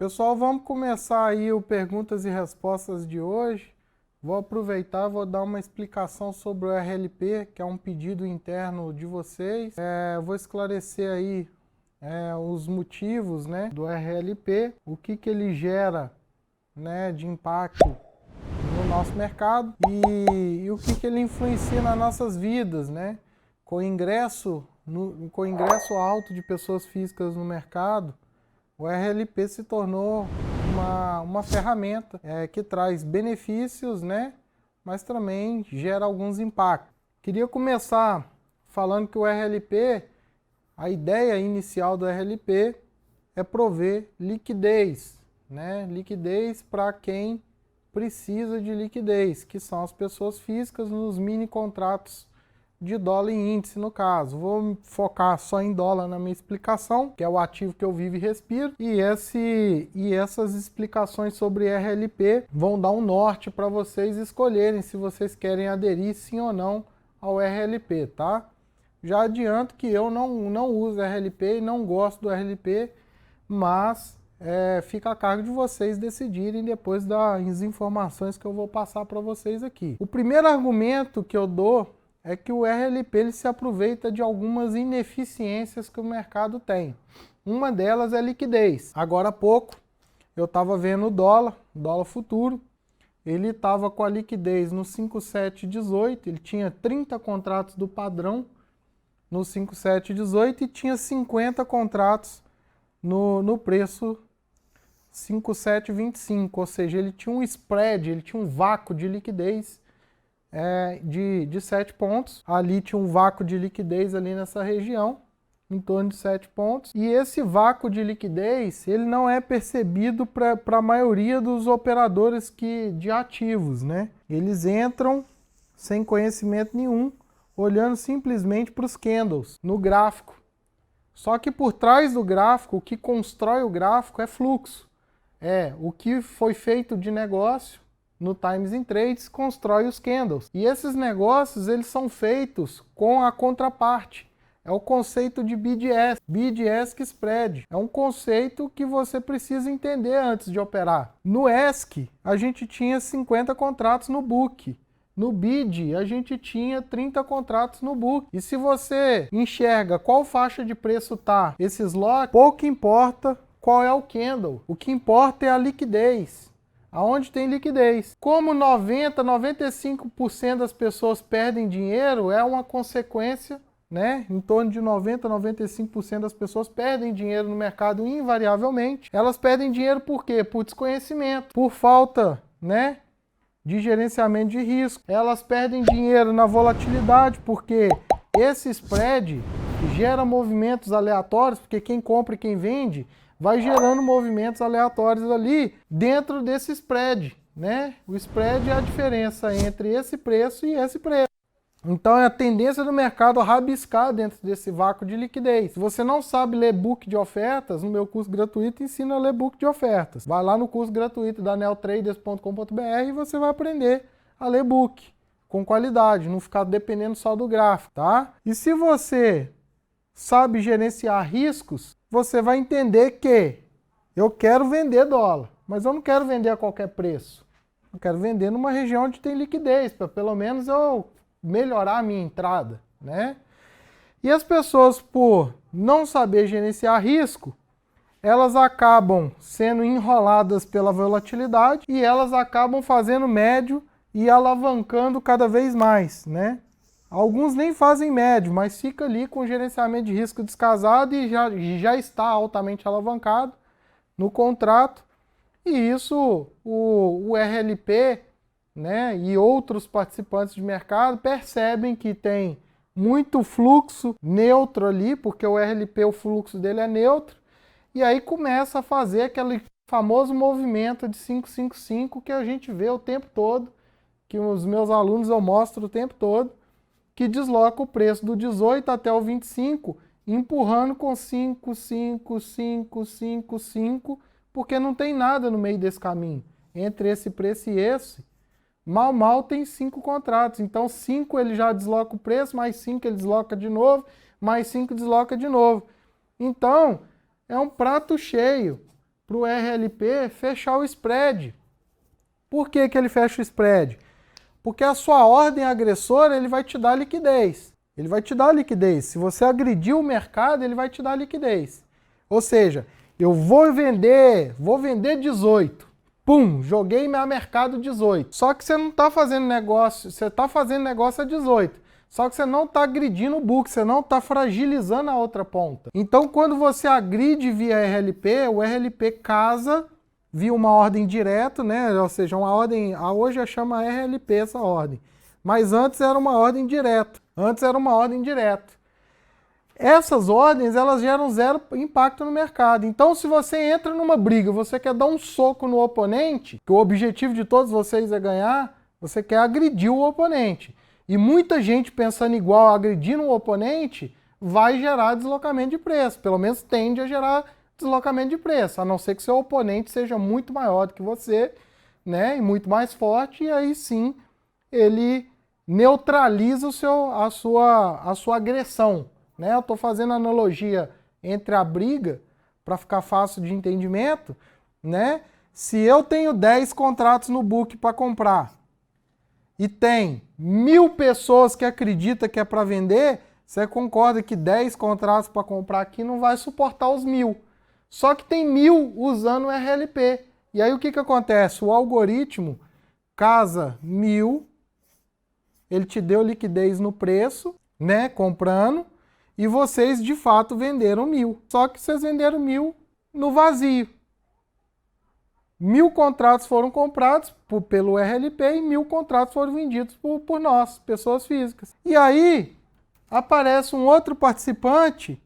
Pessoal, vamos começar aí o perguntas e respostas de hoje. Vou aproveitar e vou dar uma explicação sobre o RLP, que é um pedido interno de vocês. Vou esclarecer aí os motivos, né, do RLP, o que ele gera, né, de impacto no nosso mercado e o que ele influencia nas nossas vidas, né? Com o ingresso alto de pessoas físicas no mercado, o RLP se tornou uma ferramenta que traz benefícios, né? Mas também gera alguns impactos. Queria começar falando que o RLP, a ideia inicial do RLP é prover liquidez, né? Liquidez para quem precisa de liquidez, que são as pessoas físicas nos mini contratos de dólar em índice, no caso. Vou focar só em dólar na minha explicação, que é o ativo que eu vivo e respiro, e essas explicações sobre RLP vão dar um norte para vocês escolherem se vocês querem aderir sim ou não ao RLP, tá? Já adianto que eu não uso RLP e não gosto do RLP, mas fica a cargo de vocês decidirem depois das informações que eu vou passar para vocês aqui. O primeiro argumento que eu dou é que o RLP ele se aproveita de algumas ineficiências que o mercado tem. Uma delas é liquidez. Agora há pouco eu estava vendo o dólar futuro, ele estava com a liquidez no 5718, ele tinha 30 contratos do padrão no 5718 e tinha 50 contratos no preço 5725, ou seja, ele tinha um spread, ele tinha um vácuo de liquidez de 7 pontos. Ali tinha um vácuo de liquidez ali nessa região, em torno de 7 pontos. E esse vácuo de liquidez, ele não é percebido para a maioria dos operadores de ativos, né? Eles entram sem conhecimento nenhum, olhando simplesmente para os candles no gráfico. Só que por trás do gráfico, o que constrói o gráfico é fluxo. O que foi feito de negócio no Times in Trades constrói os candles. E esses negócios, eles são feitos com a contraparte. É o conceito de BDS, Bid-Ask Spread. É um conceito que você precisa entender antes de operar. No ESC, a gente tinha 50 contratos no book. No BID, a gente tinha 30 contratos no book. E se você enxerga qual faixa de preço tá esses lotes, pouco importa qual é o candle. O que importa é a liquidez. Aonde tem liquidez. Como 95% das pessoas perdem dinheiro, é uma consequência, né? Em torno de 95% das pessoas perdem dinheiro no mercado invariavelmente. Elas perdem dinheiro por quê? Por desconhecimento, por falta, né, de gerenciamento de risco. Elas perdem dinheiro na volatilidade, porque esse spread gera movimentos aleatórios, porque quem compra e quem vende vai gerando movimentos aleatórios ali dentro desse spread, né? O spread é a diferença entre esse preço e esse preço. Então é a tendência do mercado a rabiscar dentro desse vácuo de liquidez. Se você não sabe ler book de ofertas, no meu curso gratuito ensino a ler book de ofertas. Vai lá no curso gratuito da neotraders.com.br e você vai aprender a ler book com qualidade, não ficar dependendo só do gráfico, tá? E se você sabe gerenciar riscos, você vai entender que eu quero vender dólar, mas eu não quero vender a qualquer preço. Eu quero vender numa região onde tem liquidez, para pelo menos eu melhorar a minha entrada, né? E as pessoas, por não saber gerenciar risco, elas acabam sendo enroladas pela volatilidade e elas acabam fazendo médio e alavancando cada vez mais, né? Alguns nem fazem médio, mas fica ali com gerenciamento de risco descasado e já está altamente alavancado no contrato. E isso o RLP, né, e outros participantes de mercado percebem que tem muito fluxo neutro ali, porque o RLP, o fluxo dele é neutro, e aí começa a fazer aquele famoso movimento de 555 que a gente vê o tempo todo, que os meus alunos eu mostro o tempo todo, que desloca o preço do 18 até o 25, empurrando com 5, 5, 5, 5, 5, porque não tem nada no meio desse caminho. Entre esse preço e esse, mal tem 5 contratos. Então 5 ele já desloca o preço, mais 5 ele desloca de novo, mais 5 desloca de novo. Então é um prato cheio para o RLP fechar o spread. Por que que ele fecha o spread? Porque a sua ordem agressora, ele vai te dar liquidez. Ele vai te dar liquidez. Se você agredir o mercado, ele vai te dar liquidez. Ou seja, eu vou vender 18. Pum, joguei meu mercado 18. Só que você não está fazendo negócio, você está fazendo negócio a 18. Só que você não está agredindo o book, você não está fragilizando a outra ponta. Então, quando você agride via RLP, o RLP casa via uma ordem direto, né? Ou seja, uma ordem, hoje chama RLP essa ordem. Mas antes era uma ordem direta. Essas ordens, elas geram zero impacto no mercado. Então, se você entra numa briga, você quer dar um soco no oponente, que o objetivo de todos vocês é ganhar, você quer agredir o oponente. E muita gente pensando igual, agredindo o oponente, vai gerar deslocamento de preço. Pelo menos tende a gerar deslocamento de preço, a não ser que seu oponente seja muito maior do que você, né, e muito mais forte, e aí sim ele neutraliza a sua agressão. Né? Eu estou fazendo analogia entre a briga, para ficar fácil de entendimento, né? Se eu tenho 10 contratos no book para comprar e tem 1000 pessoas que acreditam que é para vender, você concorda que 10 contratos para comprar aqui não vai suportar os 1000. Só que tem 1000 usando o RLP. E aí o que acontece? O algoritmo casa 1000, ele te deu liquidez no preço, né, comprando, e vocês de fato venderam 1000. Só que vocês venderam 1000 no vazio. 1000 contratos foram comprados pelo RLP e 1000 contratos foram vendidos por nós, pessoas físicas. E aí aparece um outro participante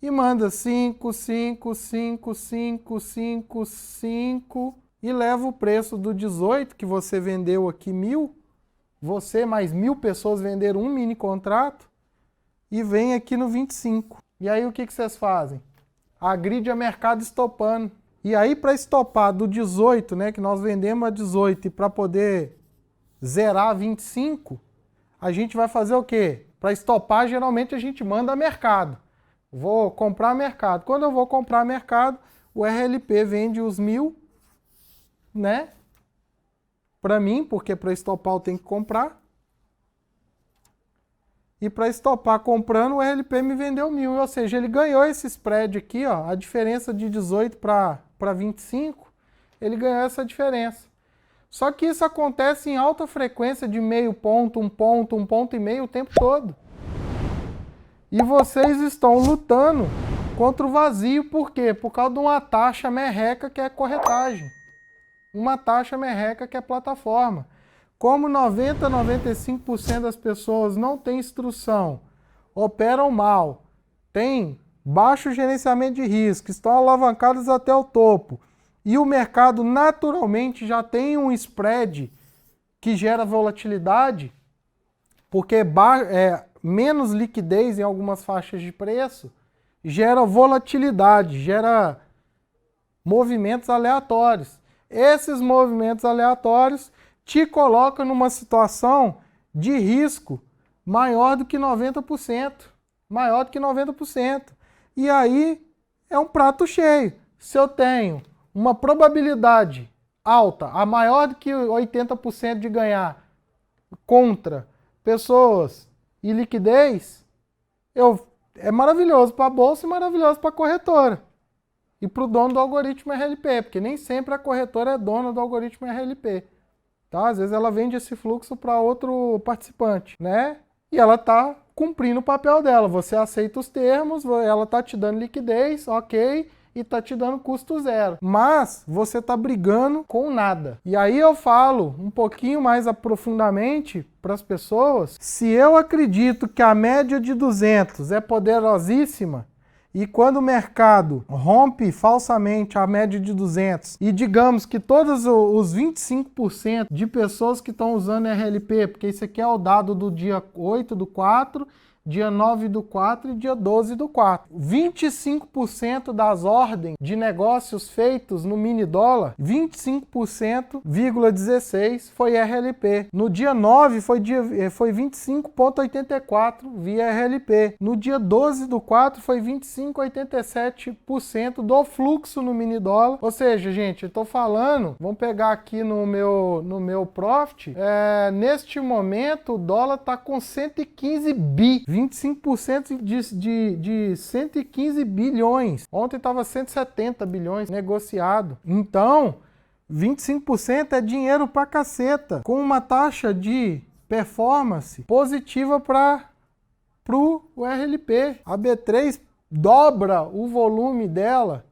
e manda 5, 5, 5, 5, 5, 5 e leva o preço do 18 que você vendeu aqui 1000. Você mais 1000 pessoas venderam um mini contrato e vem aqui no 25. E aí o que vocês fazem? Agride a mercado estopando. E aí para estopar do 18, né, que nós vendemos a 18 e para poder zerar 25, a gente vai fazer o quê? Para estopar, geralmente a gente manda a mercado. Vou comprar mercado. Quando eu vou comprar mercado, o RLP vende os 1000, né? Para mim, porque para estopar eu tenho que comprar. E para estopar comprando, o RLP me vendeu 1000. Ou seja, ele ganhou esse spread aqui, ó, a diferença de 18 para 25, ele ganhou essa diferença. Só que isso acontece em alta frequência de meio ponto, um ponto e meio o tempo todo. E vocês estão lutando contra o vazio, por quê? Por causa de uma taxa merreca que é corretagem. Uma taxa merreca que é plataforma. Como 90 a 95% das pessoas não têm instrução, operam mal, têm baixo gerenciamento de risco, estão alavancadas até o topo, e o mercado naturalmente já tem um spread que gera volatilidade, porque menos liquidez em algumas faixas de preço, gera volatilidade, gera movimentos aleatórios. Esses movimentos aleatórios te colocam numa situação de risco maior do que 90%. Maior do que 90%. E aí é um prato cheio. Se eu tenho uma probabilidade alta, a maior do que 80% de ganhar contra pessoas e liquidez, é maravilhoso para a bolsa e maravilhoso para a corretora. E para o dono do algoritmo RLP, porque nem sempre a corretora é dona do algoritmo RLP. Tá? Às vezes ela vende esse fluxo para outro participante, né? E ela está cumprindo o papel dela. Você aceita os termos, ela está te dando liquidez, ok, e está te dando custo zero. Mas você está brigando com nada. E aí eu falo um pouquinho mais aprofundadamente para as pessoas. Se eu acredito que a média de 200 é poderosíssima, e quando o mercado rompe falsamente a média de 200 e digamos que todos os 25% de pessoas que estão usando RLP, porque isso aqui é o dado do dia 8/4, dia 9/4 e dia 12/4. 25% das ordens de negócios feitos no mini dólar, 25,16 foi RLP. No dia 9 foi 25,84 via RLP. No dia 12/4 foi 25,87% do fluxo no mini dólar. Ou seja, gente, eu estou falando, vamos pegar aqui no meu profit, neste momento o dólar está com 115 bi. 25% de 115 bilhões. Ontem estava 170 bilhões negociado. Então, 25% é dinheiro pra caceta. Com uma taxa de performance positiva pro RLP. A B3 dobra o volume dela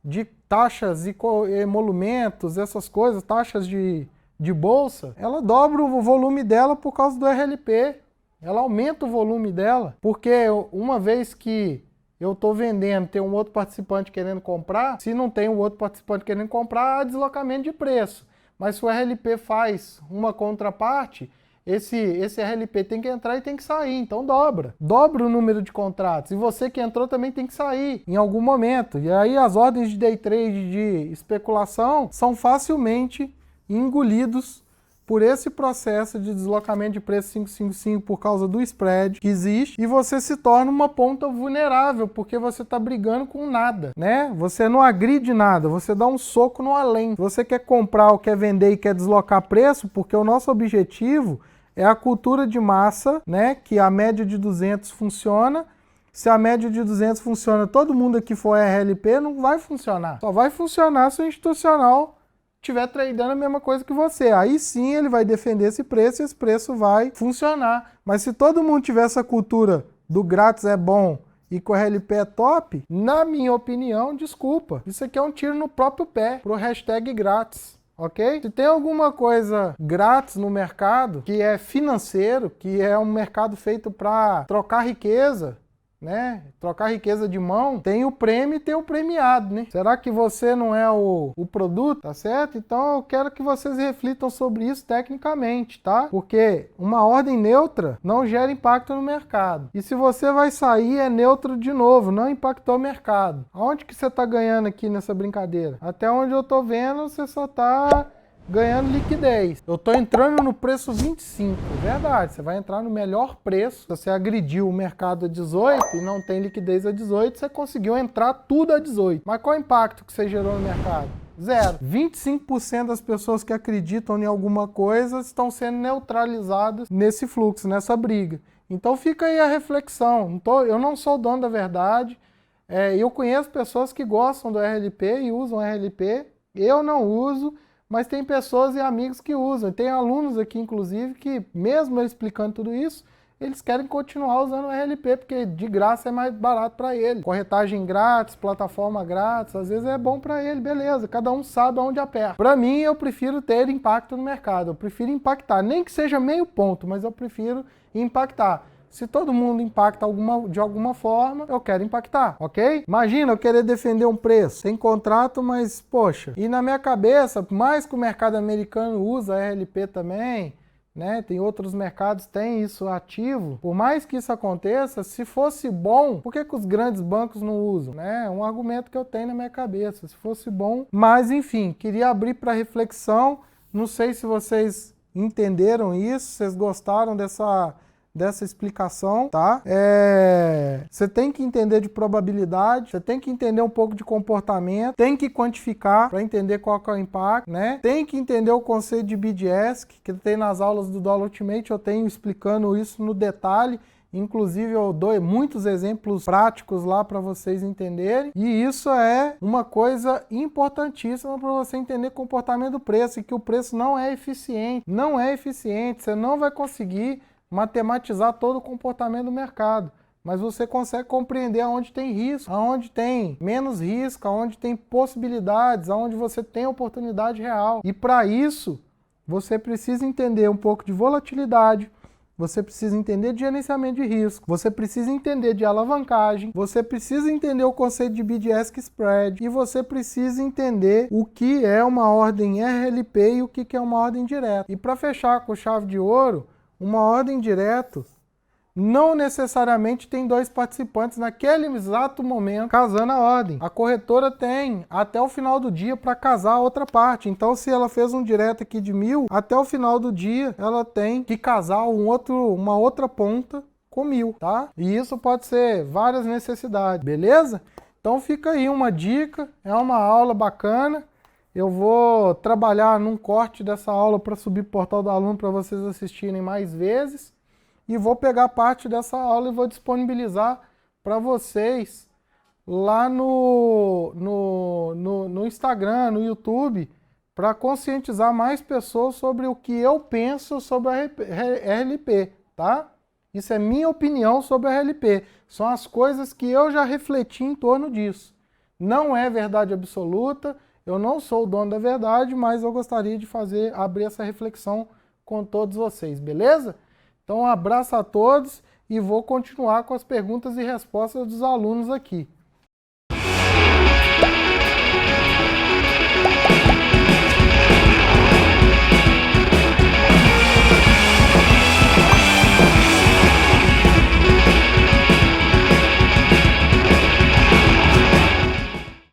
de taxas e emolumentos, essas coisas, taxas de bolsa. Ela dobra o volume dela por causa do RLP. Ela aumenta o volume dela, porque uma vez que eu estou vendendo, tem um outro participante querendo comprar, se não tem um outro participante querendo comprar, há deslocamento de preço. Mas se o RLP faz uma contraparte, esse RLP tem que entrar e tem que sair, então dobra. Dobra o número de contratos. E você que entrou também tem que sair em algum momento. E aí as ordens de day trade de especulação são facilmente engolidos por esse processo de deslocamento de preço 555 por causa do spread que existe, e você se torna uma ponta vulnerável, porque você está brigando com nada, né? Você não agride nada, você dá um soco no além. Você quer comprar ou quer vender e quer deslocar preço, porque o nosso objetivo é a cultura de massa, né? Que a média de 200 funciona. Se a média de 200 funciona, todo mundo aqui for RLP, não vai funcionar. Só vai funcionar se o institucional estiver tradando a mesma coisa que você. Aí sim ele vai defender esse preço e esse preço vai funcionar. Mas se todo mundo tiver essa cultura do grátis é bom e que o RLP é top, na minha opinião, desculpa, isso aqui é um tiro no próprio pé pro hashtag grátis. Ok? Se tem alguma coisa grátis no mercado, que é financeiro, que é um mercado feito para trocar riqueza, né? Trocar riqueza de mão, tem o prêmio e tem o premiado, né? Será que você não é o produto, tá certo? Então eu quero que vocês reflitam sobre isso tecnicamente, tá? Porque uma ordem neutra não gera impacto no mercado. E se você vai sair, é neutro de novo, não impactou o mercado. Aonde que você tá ganhando aqui nessa brincadeira? Até onde eu tô vendo, você só tá ganhando liquidez. Eu tô entrando no preço 25, verdade, você vai entrar no melhor preço. Se você agrediu o mercado a 18 e não tem liquidez a 18, você conseguiu entrar tudo a 18. Mas qual é o impacto que você gerou no mercado? Zero. 25% das pessoas que acreditam em alguma coisa estão sendo neutralizadas nesse fluxo, nessa briga. Então fica aí a reflexão. Eu não sou o dono da verdade. Eu conheço pessoas que gostam do RLP e usam RLP. Eu não uso. Mas tem pessoas e amigos que usam. Tem alunos aqui, inclusive, que mesmo eles explicando tudo isso, eles querem continuar usando o RLP, porque de graça é mais barato para ele. Corretagem grátis, plataforma grátis, às vezes é bom para ele, beleza. Cada um sabe aonde aperta. Para mim, eu prefiro ter impacto no mercado. Eu prefiro impactar, nem que seja meio ponto, mas eu prefiro impactar. Se todo mundo impacta de alguma forma, eu quero impactar, ok? Imagina eu querer defender um preço. Tem contrato, mas, poxa. E na minha cabeça, mais que o mercado americano usa RLP também, né? Tem outros mercados que têm isso ativo. Por mais que isso aconteça, se fosse bom, por que os grandes bancos não usam? Né? É um argumento que eu tenho na minha cabeça. Se fosse bom. Mas, enfim, queria abrir para reflexão. Não sei se vocês entenderam isso, vocês gostaram dessa explicação, tá? Você tem que entender de probabilidade, você tem que entender um pouco de comportamento, tem que quantificar para entender qual que é o impacto, né? Tem que entender o conceito de BDS, que tem nas aulas do Dollar Ultimate, eu tenho explicando isso no detalhe, inclusive eu dou muitos exemplos práticos lá para vocês entenderem, e isso é uma coisa importantíssima para você entender comportamento do preço, e que o preço não é eficiente, você não vai conseguir matematizar todo o comportamento do mercado, mas você consegue compreender aonde tem risco, aonde tem menos risco, aonde tem possibilidades, aonde você tem oportunidade real. E para isso, você precisa entender um pouco de volatilidade, você precisa entender de gerenciamento de risco, você precisa entender de alavancagem, você precisa entender o conceito de bid-ask spread e você precisa entender o que é uma ordem RLP e o que é uma ordem direta. E para fechar com chave de ouro, uma ordem direta não necessariamente tem 2 participantes naquele exato momento casando a ordem. A corretora tem até o final do dia para casar a outra parte. Então, se ela fez um direto aqui de 1.000, até o final do dia ela tem que casar uma outra ponta com 1.000, tá? E isso pode ser várias necessidades, beleza? Então fica aí uma dica, é uma aula bacana. Eu vou trabalhar num corte dessa aula para subir pro portal do aluno para vocês assistirem mais vezes. E vou pegar parte dessa aula e vou disponibilizar para vocês lá no Instagram, no YouTube, para conscientizar mais pessoas sobre o que eu penso sobre a RLP, tá? Isso é minha opinião sobre a RLP. São as coisas que eu já refleti em torno disso. Não é verdade absoluta, eu não sou o dono da verdade, mas eu gostaria de abrir essa reflexão com todos vocês, beleza? Então, um abraço a todos e vou continuar com as perguntas e respostas dos alunos aqui.